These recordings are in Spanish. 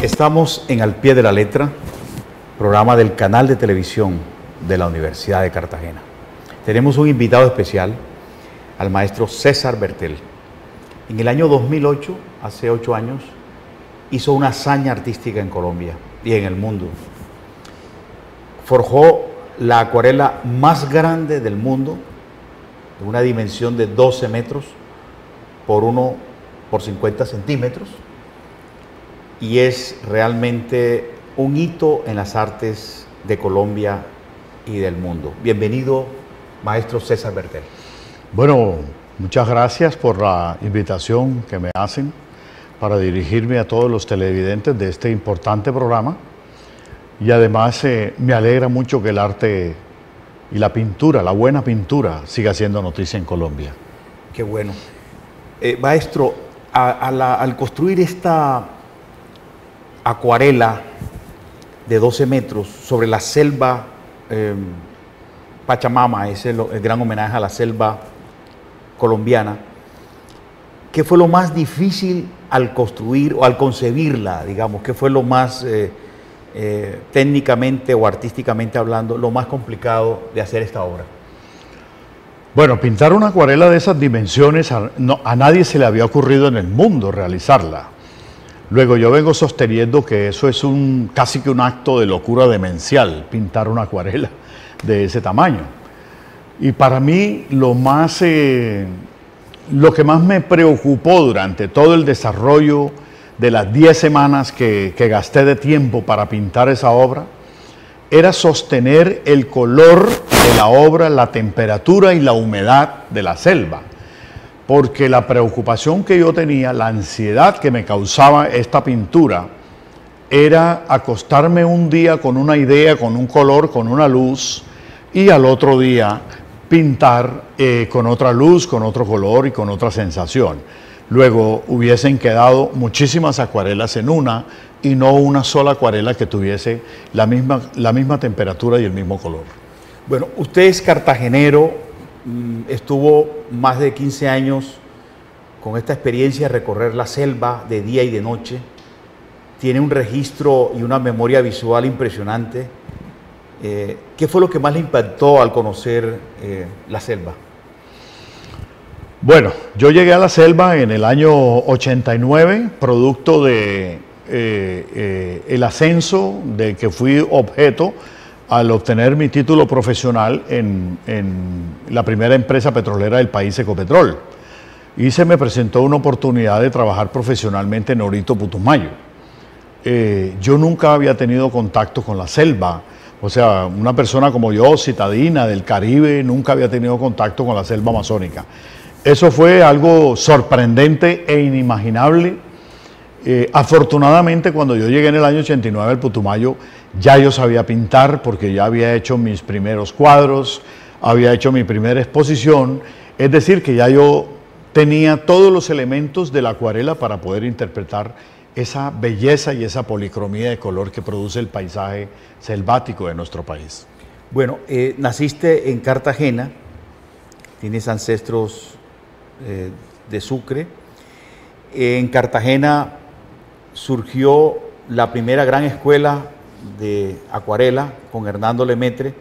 Estamos en Al Pie de la Letra, programa del canal de televisión de la Universidad de Cartagena. Tenemos un invitado especial, al maestro César Bertel. En el año 2008, hace 8 años, hizo una hazaña artística en Colombia y en el mundo. Forjó la acuarela más grande del mundo, de una dimensión de 12 metros por 1 por 50 centímetros, y es realmente un hito en las artes de Colombia y del mundo. Bienvenido, maestro César Bertel. Bueno, muchas gracias por la invitación que me hacen para dirigirme a todos los televidentes de este importante programa. Y además me alegra mucho que el arte y la pintura, la buena pintura, siga siendo noticia en Colombia. Qué bueno. Maestro, al construir esta acuarela de 12 metros sobre la selva Pachamama, ese es el gran homenaje a la selva colombiana, ¿qué fue lo más difícil al construir o al concebirla, digamos? ¿Qué fue lo más técnicamente o artísticamente hablando, lo más complicado de hacer esta obra? Bueno, pintar una acuarela de esas dimensiones a nadie se le había ocurrido en el mundo realizarla. Luego yo vengo sosteniendo que eso es casi que un acto de locura demencial, pintar una acuarela de ese tamaño. Y para mí lo que más me preocupó durante todo el desarrollo de las 10 semanas que gasté de tiempo para pintar esa obra, era sostener el color de la obra, la temperatura y la humedad de la selva. Porque la preocupación que yo tenía, la ansiedad que me causaba esta pintura, era acostarme un día con una idea, con un color, con una luz, y al otro día pintar con otra luz, con otro color y con otra sensación. Luego hubiesen quedado muchísimas acuarelas en una y no una sola acuarela que tuviese la misma temperatura y el mismo color. Bueno, usted es cartagenero, estuvo más de 15 años con esta experiencia de recorrer la selva de día y de noche, tiene un registro y una memoria visual impresionante. ¿Qué fue lo que más le impactó al conocer la selva? Bueno, yo llegué a la selva en el año 89, producto de el ascenso de que fui objeto al obtener mi título profesional en la primera empresa petrolera del país, Ecopetrol. Y se me presentó una oportunidad de trabajar profesionalmente en Orito, Putumayo. Yo nunca había tenido contacto con la selva. O sea, una persona como yo, citadina del Caribe, nunca había tenido contacto con la selva amazónica. Eso fue algo sorprendente e inimaginable. Afortunadamente, cuando yo llegué en el año 89 al Putumayo, ya yo sabía pintar porque ya había hecho mis primeros cuadros, había hecho mi primera exposición, es decir, que ya yo tenía todos los elementos de la acuarela para poder interpretar esa belleza y esa policromía de color que produce el paisaje selvático de nuestro país. Bueno, naciste en Cartagena, tienes ancestros de Sucre. En Cartagena surgió la primera gran escuela de acuarela con Hernando Lemaitre,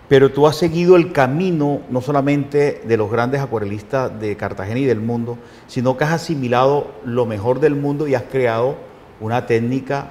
pero tú has seguido el camino no solamente de los grandes acuarelistas de Cartagena y del mundo, sino que has asimilado lo mejor del mundo y has creado una técnica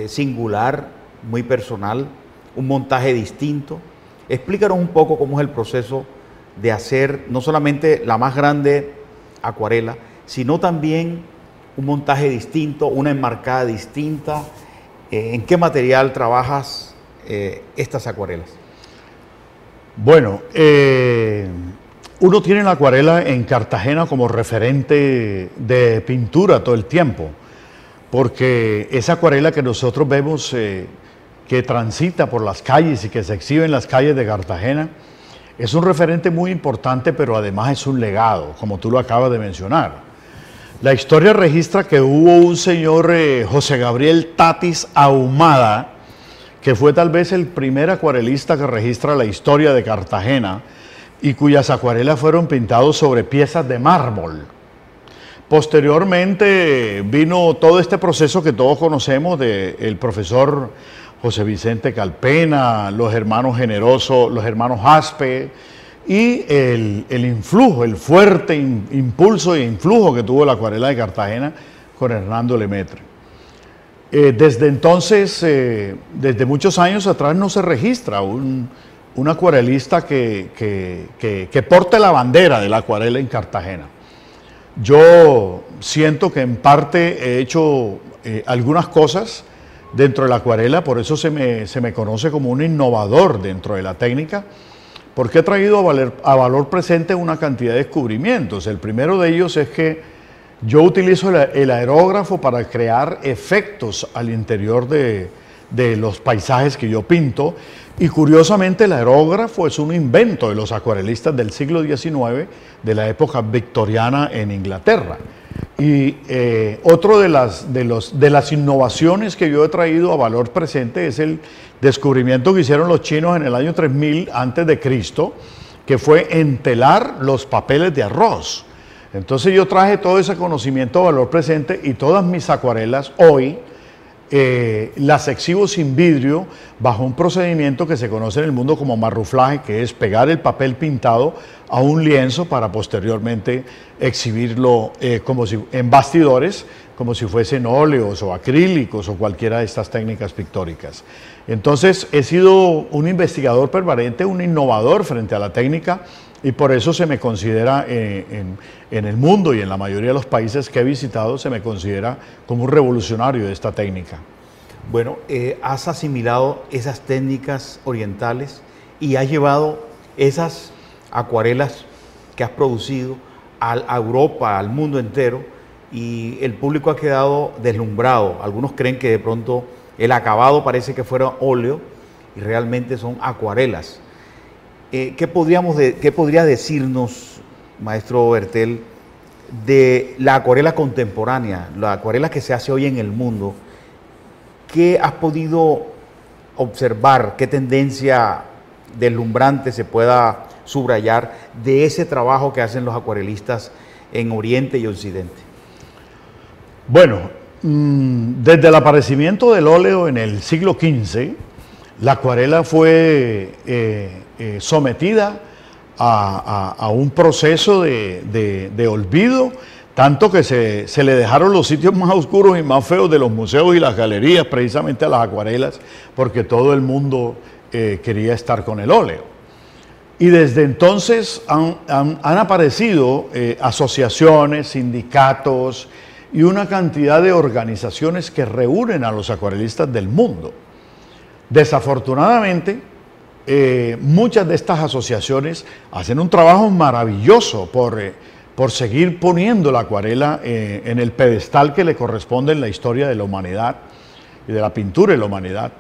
singular, muy personal, un montaje distinto. Explícanos un poco cómo es el proceso de hacer no solamente la más grande acuarela, sino también un montaje distinto, una enmarcada distinta. ¿En qué material trabajas estas acuarelas? Bueno, uno tiene la acuarela en Cartagena como referente de pintura todo el tiempo, porque esa acuarela que nosotros vemos que transita por las calles y que se exhibe en las calles de Cartagena, es un referente muy importante, pero además es un legado, como tú lo acabas de mencionar. La historia registra que hubo un señor, José Gabriel Tatis Ahumada, que fue tal vez el primer acuarelista que registra la historia de Cartagena y cuyas acuarelas fueron pintadas sobre piezas de mármol. Posteriormente vino todo este proceso que todos conocemos del profesor José Vicente Calpena, los hermanos Generoso, los hermanos Aspe, y el influjo, el fuerte impulso e influjo que tuvo la acuarela de Cartagena con Hernando Lemaitre. Desde entonces, desde muchos años atrás, no se registra un acuarelista que porte la bandera de la acuarela en Cartagena. Yo siento que en parte he hecho algunas cosas dentro de la acuarela, por eso se me conoce como un innovador dentro de la técnica, porque he traído a valor presente una cantidad de descubrimientos. El primero de ellos es que yo utilizo el aerógrafo para crear efectos al interior de los paisajes que yo pinto, y curiosamente el aerógrafo es un invento de los acuarelistas del siglo XIX, de la época victoriana en Inglaterra. Y otro de las innovaciones que yo he traído a valor presente es el descubrimiento que hicieron los chinos en el año 3000 antes de Cristo, que fue entelar los papeles de arroz. Entonces yo traje todo ese conocimiento a valor presente, y todas mis acuarelas hoy las exhibo sin vidrio bajo un procedimiento que se conoce en el mundo como marruflaje, que es pegar el papel pintado a un lienzo para posteriormente exhibirlo en bastidores, como si fuesen óleos o acrílicos o cualquiera de estas técnicas pictóricas. Entonces he sido un investigador permanente, un innovador frente a la técnica, y por eso se me considera en el mundo y en la mayoría de los países que he visitado, se me considera como un revolucionario de esta técnica. Bueno, has asimilado esas técnicas orientales y has llevado esas acuarelas que has producido a Europa, al mundo entero, y el público ha quedado deslumbrado. Algunos creen que de pronto el acabado parece que fuera óleo y realmente son acuarelas. ¿Qué podría decirnos, maestro Bertel, de la acuarela contemporánea, la acuarela que se hace hoy en el mundo? ¿Qué has podido observar? ¿Qué tendencia deslumbrante se pueda subrayar de ese trabajo que hacen los acuarelistas en Oriente y Occidente? Bueno, desde el aparecimiento del óleo en el siglo XV, la acuarela fue sometida a un proceso de olvido, tanto que se le dejaron los sitios más oscuros y más feos de los museos y las galerías precisamente a las acuarelas, porque todo el mundo quería estar con el óleo. Y desde entonces han aparecido asociaciones, sindicatos y una cantidad de organizaciones que reúnen a los acuarelistas del mundo. Desafortunadamente, muchas de estas asociaciones hacen un trabajo maravilloso por seguir poniendo la acuarela en el pedestal que le corresponde en la historia de la humanidad y de la pintura de la humanidad,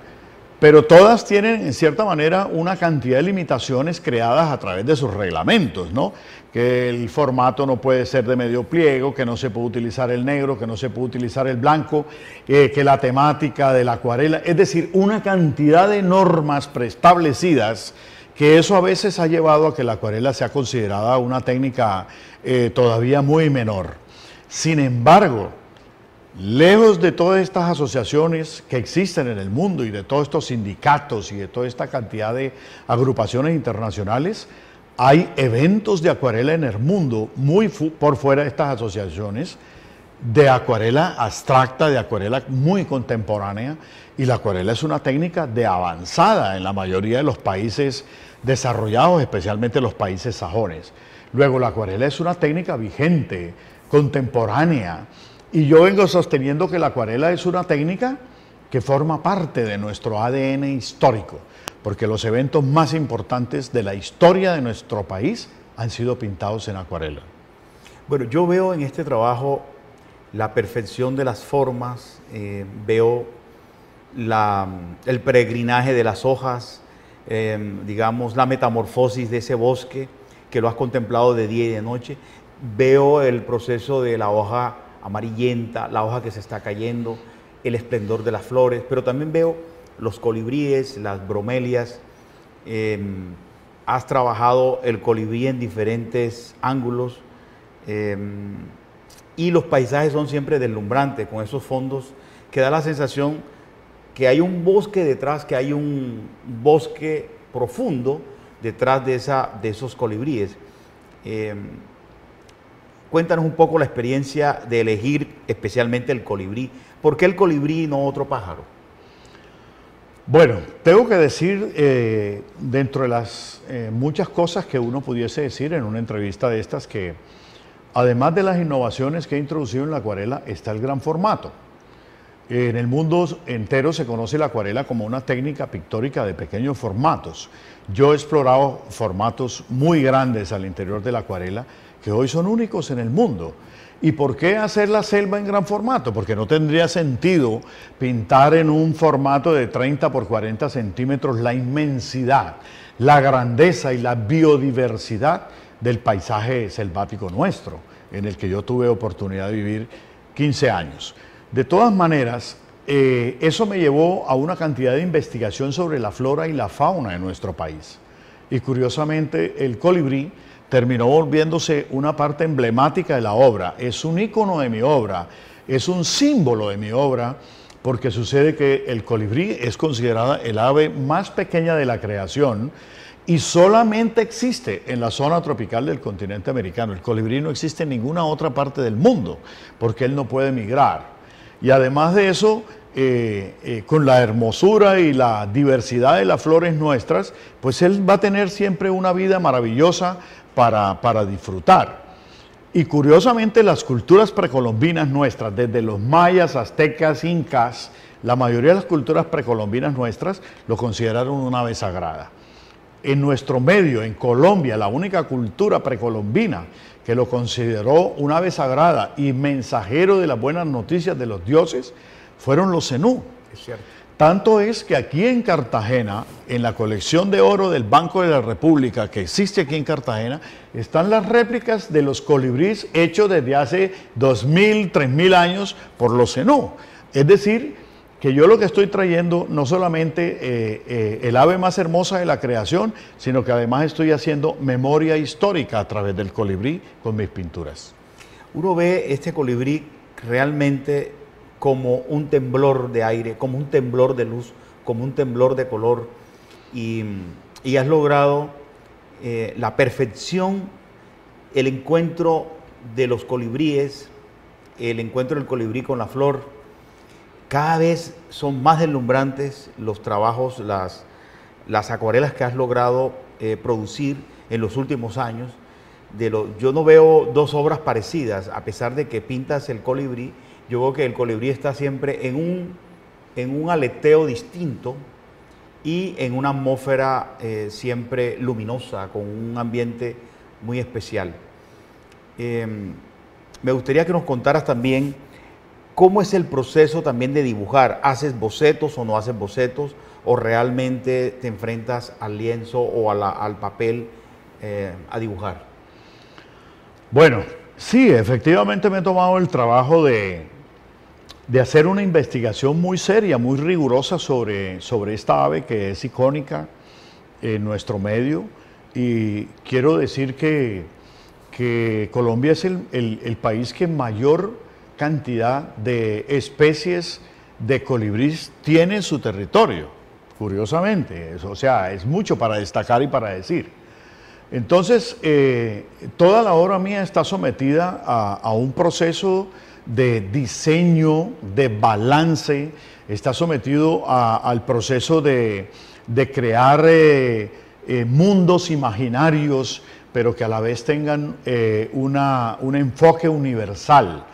pero todas tienen en cierta manera una cantidad de limitaciones creadas a través de sus reglamentos, ¿no? Que el formato no puede ser de medio pliego, que no se puede utilizar el negro, que no se puede utilizar el blanco, que la temática de la acuarela, es decir, una cantidad de normas preestablecidas, que eso a veces ha llevado a que la acuarela sea considerada una técnica todavía muy menor. Sin embargo, lejos de todas estas asociaciones que existen en el mundo y de todos estos sindicatos y de toda esta cantidad de agrupaciones internacionales, hay eventos de acuarela en el mundo muy por fuera de estas asociaciones, de acuarela abstracta, de acuarela muy contemporánea, y la acuarela es una técnica de avanzada en la mayoría de los países desarrollados, especialmente los países sajones. Luego, la acuarela es una técnica vigente, contemporánea, y yo vengo sosteniendo que la acuarela es una técnica que forma parte de nuestro ADN histórico, porque los eventos más importantes de la historia de nuestro país han sido pintados en acuarela. Bueno, yo veo en este trabajo la perfección de las formas, veo el peregrinaje de las hojas, digamos, la metamorfosis de ese bosque que lo has contemplado de día y de noche. Veo el proceso de la hoja amarillenta, la hoja que se está cayendo, el esplendor de las flores, pero también veo los colibríes, las bromelias. Has trabajado el colibrí en diferentes ángulos y los paisajes son siempre deslumbrantes con esos fondos que da la sensación que hay un bosque detrás, que hay un bosque profundo detrás de esos colibríes. Cuéntanos un poco la experiencia de elegir especialmente el colibrí. ¿Por qué el colibrí y no otro pájaro? Bueno, tengo que decir, dentro de las muchas cosas que uno pudiese decir en una entrevista de estas, que además de las innovaciones que he introducido en la acuarela, está el gran formato. En el mundo entero se conoce la acuarela como una técnica pictórica de pequeños formatos. Yo he explorado formatos muy grandes al interior de la acuarela, que hoy son únicos en el mundo. ¿Y por qué hacer la selva en gran formato? Porque no tendría sentido pintar en un formato de 30 por 40 centímetros la inmensidad, la grandeza y la biodiversidad del paisaje selvático nuestro, en el que yo tuve oportunidad de vivir 15 años. De todas maneras, eso me llevó a una cantidad de investigación sobre la flora y la fauna de nuestro país. Y curiosamente, el colibrí terminó volviéndose una parte emblemática de la obra. Es un ícono de mi obra, es un símbolo de mi obra, porque sucede que el colibrí es considerada el ave más pequeña de la creación y solamente existe en la zona tropical del continente americano. El colibrí no existe en ninguna otra parte del mundo, porque él no puede migrar. Y además de eso, con la hermosura y la diversidad de las flores nuestras, pues él va a tener siempre una vida maravillosa para disfrutar. Y curiosamente las culturas precolombinas nuestras, desde los mayas, aztecas, incas, la mayoría de las culturas precolombinas nuestras lo consideraron una ave sagrada. En nuestro medio, en Colombia, la única cultura precolombina que lo consideró una ave sagrada y mensajero de las buenas noticias de los dioses fueron los zenú. Es cierto. Tanto es que aquí en Cartagena, en la colección de oro del Banco de la República que existe aquí en Cartagena, están las réplicas de los colibríes hechos desde hace 2000, 3000 años por los zenú. Es decir, que yo lo que estoy trayendo no solamente el ave más hermosa de la creación, sino que además estoy haciendo memoria histórica a través del colibrí con mis pinturas. Uno ve este colibrí realmente como un temblor de aire, como un temblor de luz, como un temblor de color, y has logrado la perfección, el encuentro de los colibríes, el encuentro del colibrí con la flor. Cada vez son más deslumbrantes los trabajos, las acuarelas que has logrado producir en los últimos años. Yo no veo dos obras parecidas, a pesar de que pintas el colibrí. Yo veo que el colibrí está siempre en un aleteo distinto y en una atmósfera siempre luminosa, con un ambiente muy especial. Me gustaría que nos contaras también cómo es el proceso también de dibujar. ¿Haces bocetos o no haces bocetos? ¿O realmente te enfrentas al lienzo o al papel a dibujar? Bueno, sí, efectivamente me he tomado el trabajo de hacer una investigación muy seria, muy rigurosa sobre esta ave que es icónica en nuestro medio. Y quiero decir que Colombia es el país que mayor cantidad de especies de colibríes tiene en su territorio, curiosamente. O sea, es mucho para destacar y para decir. Entonces, toda la obra mía está sometida a un proceso de diseño, de balance, está sometido al proceso de crear mundos imaginarios, pero que a la vez tengan un enfoque universal.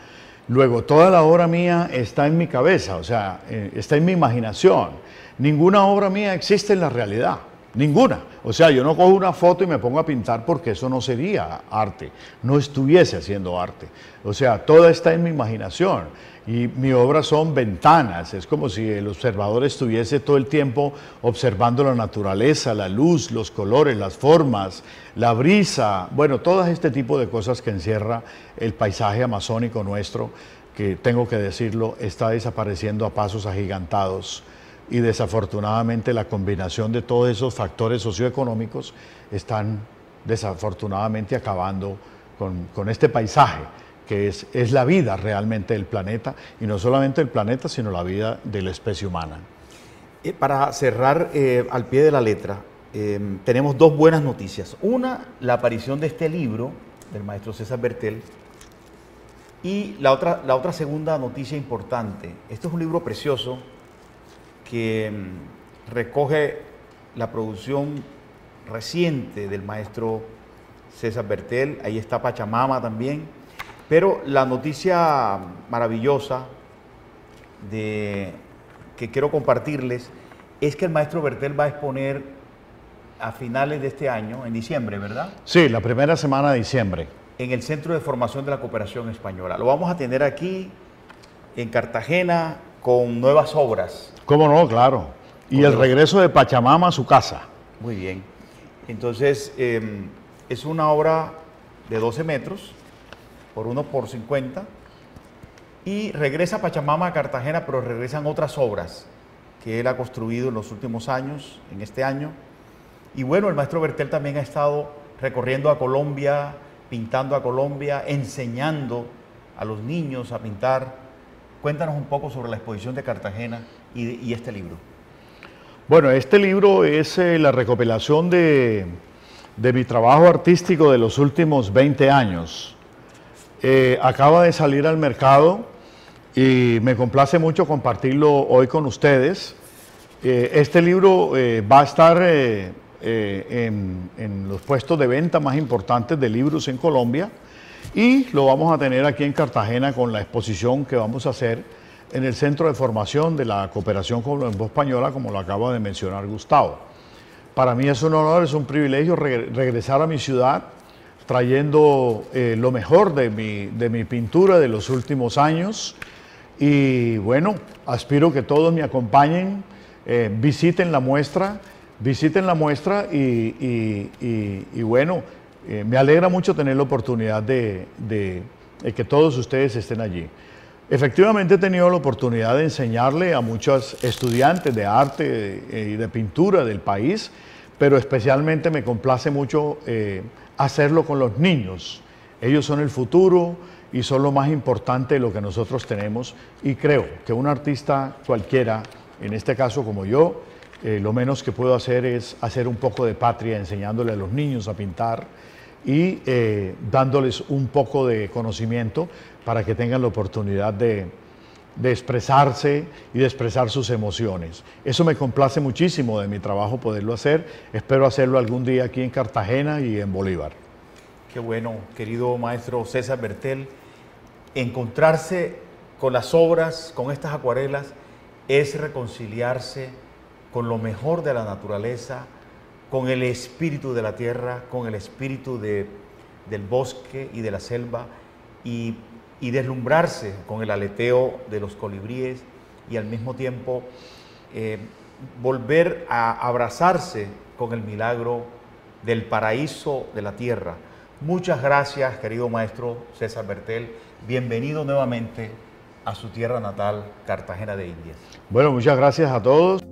Luego, toda la obra mía está en mi cabeza, o sea, está en mi imaginación. Ninguna obra mía existe en la realidad. Ninguna. O sea, yo no cojo una foto y me pongo a pintar porque eso no sería arte, no estuviese haciendo arte. O sea, toda está en mi imaginación y mi obra son ventanas. Es como si el observador estuviese todo el tiempo observando la naturaleza, la luz, los colores, las formas, la brisa. Bueno, todo este tipo de cosas que encierra el paisaje amazónico nuestro, que tengo que decirlo, está desapareciendo a pasos agigantados. Y desafortunadamente la combinación de todos esos factores socioeconómicos están desafortunadamente acabando con este paisaje que es la vida realmente del planeta, y no solamente el planeta, sino la vida de la especie humana. Para cerrar al pie de la letra, tenemos dos buenas noticias. Una, la aparición de este libro del maestro César Bertel, y la otra segunda noticia importante. Este es un libro precioso que recoge la producción reciente del maestro César Bertel. Ahí está Pachamama también. Pero la noticia maravillosa que quiero compartirles es que el maestro Bertel va a exponer a finales de este año, en diciembre, ¿verdad? Sí, la primera semana de diciembre. En el Centro de Formación de la Cooperación Española. Lo vamos a tener aquí en Cartagena con nuevas obras. ¿Cómo no? Claro. Y el regreso de Pachamama a su casa. Muy bien. Entonces, es una obra de 12 metros por 1 por 50 y regresa Pachamama a Cartagena, pero regresan otras obras que él ha construido en los últimos años, en este año. Y bueno, el maestro Bertel también ha estado recorriendo a Colombia, pintando a Colombia, enseñando a los niños a pintar. Cuéntanos un poco sobre la exposición de Cartagena y este libro. Bueno, este libro es la recopilación de mi trabajo artístico de los últimos 20 años. Acaba de salir al mercado y me complace mucho compartirlo hoy con ustedes. Este libro va a estar en los puestos de venta más importantes de libros en Colombia, y lo vamos a tener aquí en Cartagena con la exposición que vamos a hacer en el Centro de Formación de la Cooperación Colombo Española, como lo acaba de mencionar Gustavo. Para mí es un honor, es un privilegio regresar a mi ciudad trayendo lo mejor de mi pintura de los últimos años, y bueno, aspiro que todos me acompañen, visiten la muestra y bueno, me alegra mucho tener la oportunidad de que todos ustedes estén allí. Efectivamente he tenido la oportunidad de enseñarle a muchos estudiantes de arte y de pintura del país, pero especialmente me complace mucho hacerlo con los niños. Ellos son el futuro y son lo más importante de lo que nosotros tenemos, y creo que un artista cualquiera, en este caso como yo, lo menos que puedo hacer es hacer un poco de patria, enseñándole a los niños a pintar y dándoles un poco de conocimiento para que tengan la oportunidad de expresarse y de expresar sus emociones. Eso me complace muchísimo de mi trabajo poderlo hacer. Espero hacerlo algún día aquí en Cartagena y en Bolívar. Qué bueno, querido maestro César Bertel. Encontrarse con las obras, con estas acuarelas, es reconciliarse con lo mejor de la naturaleza, con el espíritu de la tierra, con el espíritu del bosque y de la selva, y deslumbrarse con el aleteo de los colibríes, y al mismo tiempo volver a abrazarse con el milagro del paraíso de la tierra. Muchas gracias, querido maestro César Bertel. Bienvenido nuevamente a su tierra natal, Cartagena de Indias. Bueno, muchas gracias a todos.